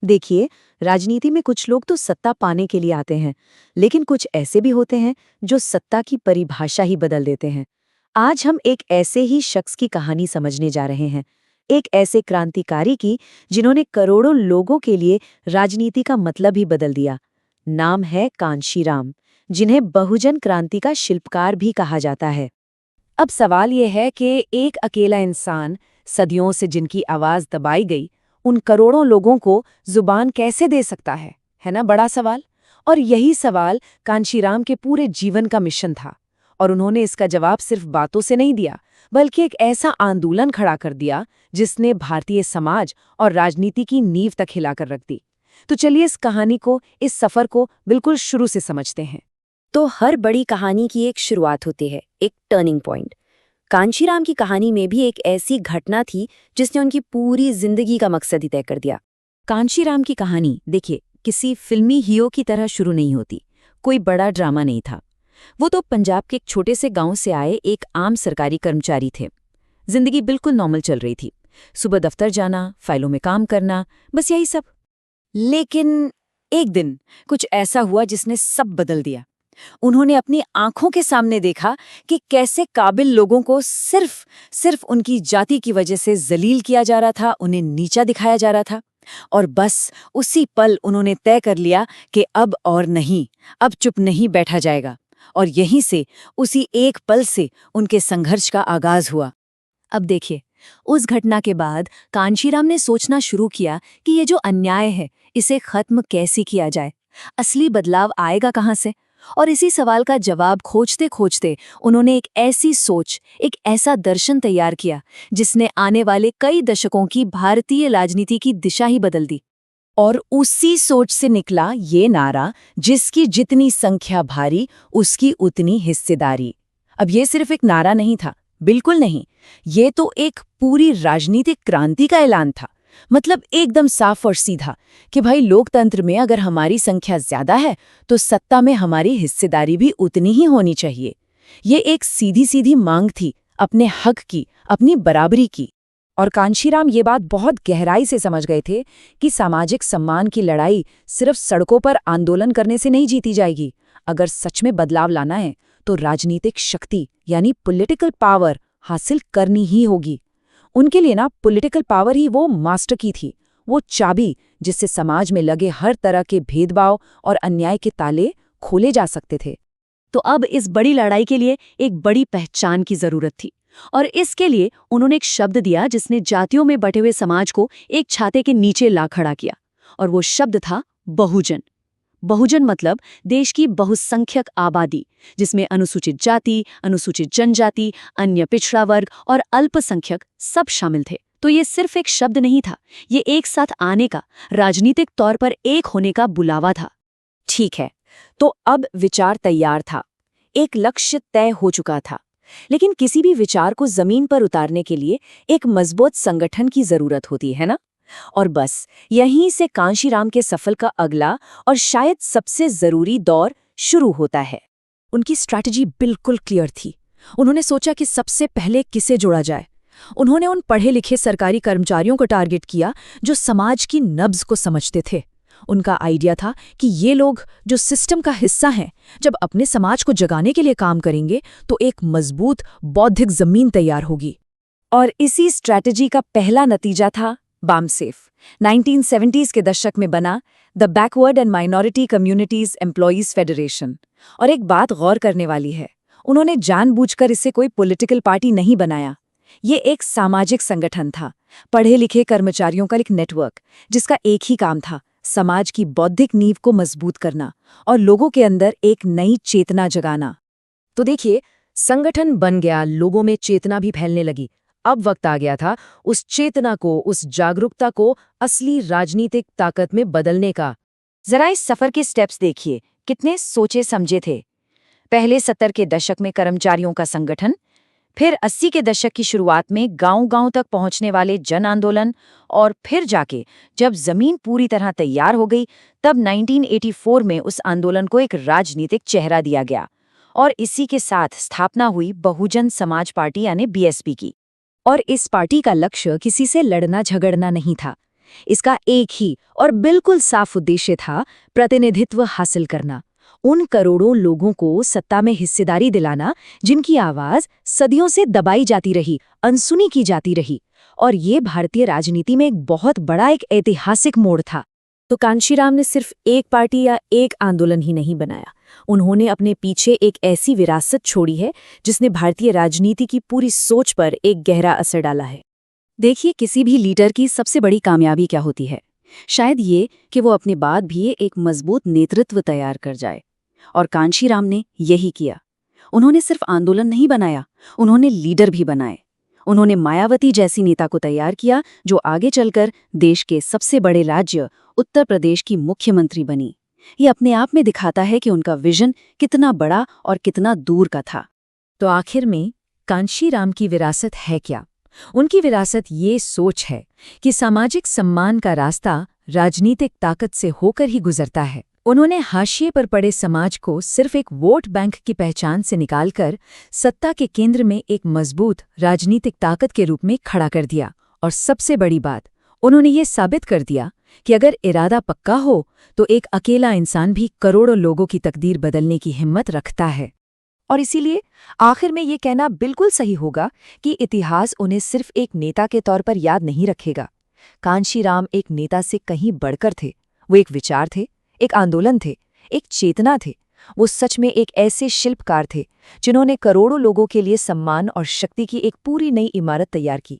देखिए, राजनीति में कुछ लोग तो सत्ता पाने के लिए आते हैं, लेकिन कुछ ऐसे भी होते हैं जो सत्ता की परिभाषा ही बदल देते हैं। आज हम एक ऐसे ही शख्स की कहानी समझने जा रहे हैं, एक ऐसे क्रांतिकारी की जिन्होंने करोड़ों लोगों के लिए राजनीति का मतलब ही बदल दिया। नाम है कांशीराम, जिन्हें बहुजन क्रांति का शिल्पकार भी कहा जाता है। अब सवाल ये है कि एक अकेला इंसान, सदियों से जिनकी आवाज दबाई गई, उन करोड़ों लोगों को जुबान कैसे दे सकता है ना बड़ा सवाल। और यही सवाल कांशीराम के पूरे जीवन का मिशन था। और उन्होंने इसका जवाब सिर्फ बातों से नहीं दिया, बल्कि एक ऐसा आंदोलन खड़ा कर दिया जिसने भारतीय समाज और राजनीति की नींव तक हिलाकर रख दी। तो चलिए इस कहानी को, इस सफर को बिल्कुल शुरू से समझते हैं। तो हर बड़ी कहानी की एक शुरुआत होती है, एक टर्निंग पॉइंट। कांशीराम की कहानी में भी एक ऐसी घटना थी जिसने उनकी पूरी जिंदगी का मकसद ही तय कर दिया। कांशीराम की कहानी देखिए, किसी फिल्मी हीरो की तरह शुरू नहीं होती। कोई बड़ा ड्रामा नहीं था। वो तो पंजाब के एक छोटे से गांव से आए एक आम सरकारी कर्मचारी थे। जिंदगी बिल्कुल नॉर्मल चल रही थी। सुबह दफ्तर जाना, फाइलों में काम करना, बस यही सब। लेकिन एक दिन कुछ ऐसा हुआ जिसने सब बदल दिया। उन्होंने अपनी आंखों के सामने देखा कि कैसे काबिल लोगों को सिर्फ उनकी जाति की वजह से जलील किया जा रहा था, उन्हें नीचा दिखाया जा रहा था। और बस उसी पल उन्होंने तय कर लिया कि अब और नहीं, अब चुप नहीं बैठा जाएगा। और यहीं से, उसी एक पल से उनके संघर्ष का आगाज हुआ। अब देखिए, उस घटना के बाद कांशीराम ने सोचना शुरू किया कि ये जो अन्याय है, इसे खत्म कैसे किया जाए। असली बदलाव आएगा कहाँ से? और इसी सवाल का जवाब खोजते खोजते उन्होंने एक ऐसी सोच, एक ऐसा दर्शन तैयार किया जिसने आने वाले कई दशकों की भारतीय राजनीति की दिशा ही बदल दी। और उसी सोच से निकला ये नारा, जिसकी जितनी संख्या भारी, उसकी उतनी हिस्सेदारी। अब ये सिर्फ एक नारा नहीं था, बिल्कुल नहीं। ये तो एक पूरी राजनीतिक क्रांति का ऐलान था। मतलब एकदम साफ और सीधा कि भाई, लोकतंत्र में अगर हमारी संख्या ज्यादा है तो सत्ता में हमारी हिस्सेदारी भी उतनी ही होनी चाहिए। ये एक सीधी सीधी मांग थी, अपने हक की, अपनी बराबरी की। और कांशीराम ये बात बहुत गहराई से समझ गए थे कि सामाजिक सम्मान की लड़ाई सिर्फ सड़कों पर आंदोलन करने से नहीं जीती जाएगी। अगर सच में बदलाव लाना है तो राजनीतिक शक्ति यानी पॉलिटिकल पावर हासिल करनी ही होगी। उनके लिए ना पॉलिटिकल पावर ही वो मास्टर की थी, वो चाबी जिससे समाज में लगे हर तरह के भेदभाव और अन्याय के ताले खोले जा सकते थे। तो अब इस बड़ी लड़ाई के लिए एक बड़ी पहचान की जरूरत थी। और इसके लिए उन्होंने एक शब्द दिया जिसने जातियों में बटे हुए समाज को एक छाते के नीचे ला खड़ा किया। और वो शब्द था बहुजन। बहुजन मतलब देश की बहुसंख्यक आबादी, जिसमें अनुसूचित जाति, अनुसूचित जनजाति, अन्य पिछड़ा वर्ग और अल्पसंख्यक सब शामिल थे। तो ये सिर्फ एक शब्द नहीं था, ये एक साथ आने का, राजनीतिक तौर पर एक होने का बुलावा था। ठीक है, तो अब विचार तैयार था, एक लक्ष्य तय हो चुका था। लेकिन किसी भी विचार को जमीन पर उतारने के लिए एक मजबूत संगठन की जरूरत होती है ना। और बस यहीं से कांशीराम के सफल का अगला और शायद सबसे जरूरी दौर शुरू होता है। उनकी स्ट्रैटेजी बिल्कुल क्लियर थी। उन्होंने सोचा कि सबसे पहले किसे जोड़ा जाए। उन्होंने उन पढ़े लिखे सरकारी कर्मचारियों को टारगेट किया जो समाज की नब्ज को समझते थे। उनका आइडिया था कि ये लोग जो सिस्टम का हिस्सा हैं, जब अपने समाज को जगाने के लिए काम करेंगे तो एक मजबूत बौद्धिक जमीन तैयार होगी। और इसी स्ट्रैटेजी का पहला नतीजा था बामसेफ। 1970s के दशक में बना the backward and minority communities employees federation. और एक बात गौर करने वाली है, उन्होंने जानबूझकर इसे कोई पॉलिटिकल पार्टी नहीं बनाया। ये एक सामाजिक संगठन था, पढ़े लिखे कर्मचारियों का एक नेटवर्क, जिसका एक ही काम था, समाज की बौद्धिक नींव को मजबूत करना और लोगों के अंदर एक नई चेतना जगाना। तो देखिए, संगठन बन गया, लोगों में चेतना भी फैलने लगी। अब वक्त आ गया था उस चेतना को, उस जागरूकता को असली राजनीतिक ताकत में बदलने का। जरा इस सफर के स्टेप्स देखिए, कितने सोचे समझे थे। पहले 70 के दशक में कर्मचारियों का संगठन, फिर 80 के दशक की शुरुआत में गांव-गांव तक पहुंचने वाले जन आंदोलन, और फिर जाके जब जमीन पूरी तरह तैयार हो गई, तब 1984 में उस आंदोलन को एक राजनीतिक चेहरा दिया गया। और इसी के साथ स्थापना हुई बहुजन समाज पार्टी यानी बीएसपी की। और इस पार्टी का लक्ष्य किसी से लड़ना झगड़ना नहीं था। इसका एक ही और बिल्कुल साफ उद्देश्य था प्रतिनिधित्व हासिल करना, उन करोड़ों लोगों को सत्ता में हिस्सेदारी दिलाना जिनकी आवाज सदियों से दबाई जाती रही, अनसुनी की जाती रही। और ये भारतीय राजनीति में एक बहुत बड़ा एक ऐतिहासिक मोड़ था। तो कांशीराम ने सिर्फ एक पार्टी या एक आंदोलन ही नहीं बनाया, उन्होंने अपने पीछे एक ऐसी विरासत छोड़ी है जिसने भारतीय राजनीति की पूरी सोच पर एक गहरा असर डाला है। देखिए, किसी भी लीडर की सबसे बड़ी कामयाबी क्या होती है? शायद ये कि वो अपने बाद भी एक मजबूत नेतृत्व तैयार कर जाए। और कांशीराम ने यही किया। उन्होंने सिर्फ आंदोलन नहीं बनाया, उन्होंने लीडर भी बनाए। उन्होंने मायावती जैसी नेता को तैयार किया जो आगे चलकर देश के सबसे बड़े राज्य उत्तर प्रदेश की मुख्यमंत्री बनी। ये अपने आप में दिखाता है कि उनका विजन कितना बड़ा और कितना दूर का था। तो आखिर में कांशीराम की विरासत है क्या? उनकी विरासत ये सोच है कि सामाजिक सम्मान का रास्ता राजनीतिक ताकत से होकर ही गुजरता है। उन्होंने हाशिए पर पड़े समाज को सिर्फ एक वोट बैंक की पहचान से निकालकर सत्ता के केंद्र में एक मजबूत राजनीतिक ताकत के रूप में खड़ा कर दिया। और सबसे बड़ी बात, उन्होंने ये साबित कर दिया कि अगर इरादा पक्का हो तो एक अकेला इंसान भी करोड़ों लोगों की तकदीर बदलने की हिम्मत रखता है। और इसीलिए आखिर में ये कहना बिल्कुल सही होगा कि इतिहास उन्हें सिर्फ एक नेता के तौर पर याद नहीं रखेगा। कांशीराम एक नेता से कहीं बढ़कर थे। वो एक विचार थे, एक आंदोलन थे, एक चेतना थे। वो सच में एक ऐसे शिल्पकार थे जिन्होंने करोड़ों लोगों के लिए सम्मान और शक्ति की एक पूरी नई इमारत तैयार की।